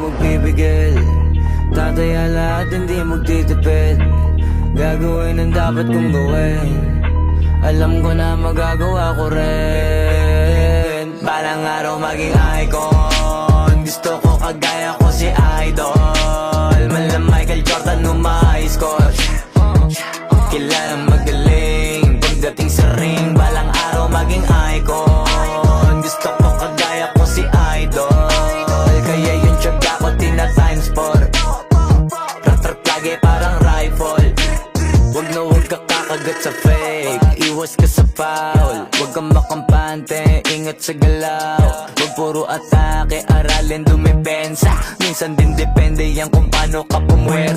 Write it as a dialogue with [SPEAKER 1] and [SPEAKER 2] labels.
[SPEAKER 1] magpipigil. Tataya lahat, hindi magtitipid. Gagawin ang dapat kong gawin. Alam ko na magagawa ko rin. Balang araw maging icon. Gusto ko kagaya ko si Idol. Mala Michael Jordan score. Kilalang magaling pagdating sa ring. Balang araw maging icon. Gusto ko kagaya ko si Idol. Kaya yung tiyaga ko tina-times 4. Rat-rat lagi parang rifle. Wag na wag ka kakagat sa fake. Iwas ka sa foul. Wag kang makampante, ingat sa galaw. Wag puro atake, aralin dumepensa. Minsan din depende yan kung paano ka pumwersa.